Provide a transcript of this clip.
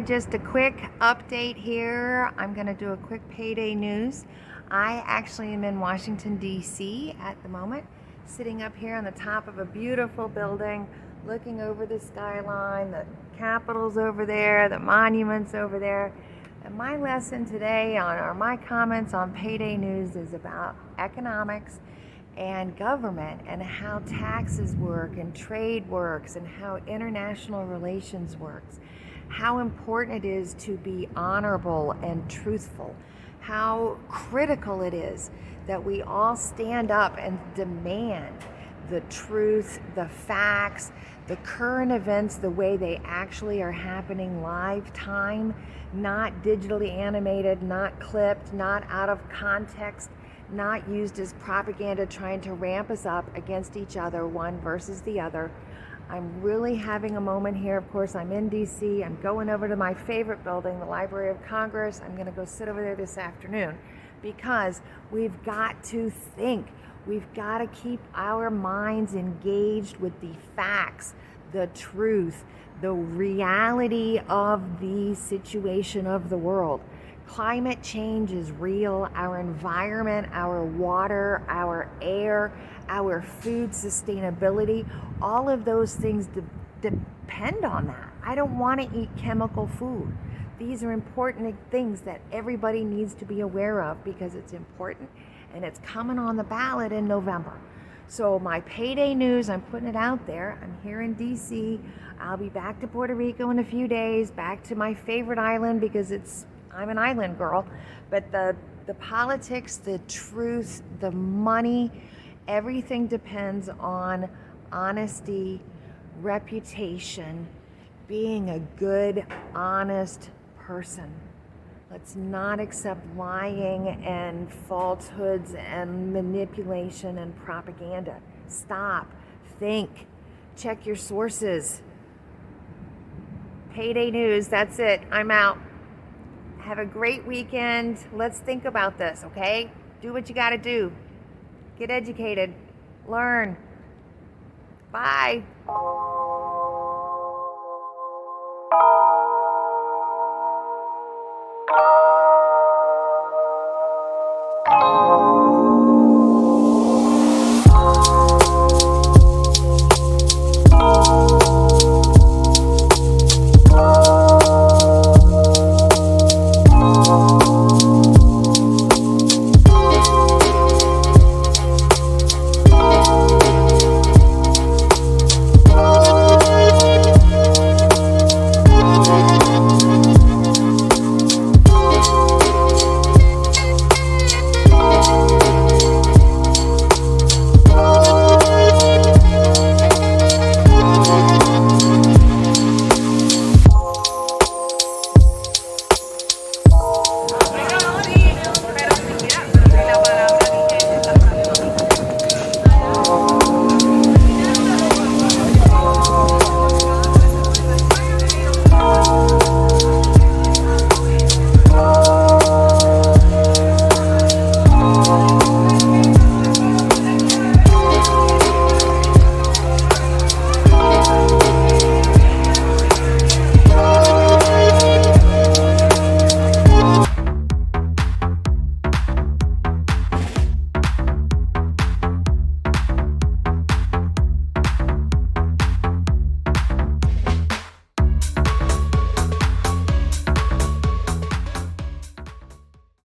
just a quick update here. I'm going to do a quick payday news. I actually am in Washington, D.C. at the moment, sitting up here on the top of a beautiful building, looking over the skyline, the Capitol's over there, the monuments over there. And my lesson today or my comments on payday news is about economics and government and how taxes work and trade works and how international relations works, how important it is to be honorable and truthful, how critical it is that we all stand up and demand the truth, the facts, the current events the way they actually are happening, live time, not digitally animated, not clipped, not out of context, not used as propaganda trying to ramp us up against each other, one versus the other. I'm really having a moment here. Of course, I'm in DC. I'm going over to my favorite building, the Library of Congress. I'm going to go sit over there this afternoon because we've got to think. We've got to keep our minds engaged with the facts, the truth, the reality of the situation of the world. Climate change is real. Our environment, our water, our air, our food sustainability, all of those things depend on that. I don't want to eat chemical food. These are important things that everybody needs to be aware of because it's important and it's coming on the ballot in November. So my payday news, I'm putting it out there. I'm here in DC. I'll be back to Puerto Rico in a few days, back to my favorite island because I'm an island girl. But the politics, the truth, the money, everything depends on honesty, reputation, being a good, honest person. Let's not accept lying and falsehoods and manipulation and propaganda. Stop, think, check your sources. Payday news, that's it. I'm out. Have a great weekend. Let's think about this, okay? Do what you gotta do. Get educated. Learn. Bye.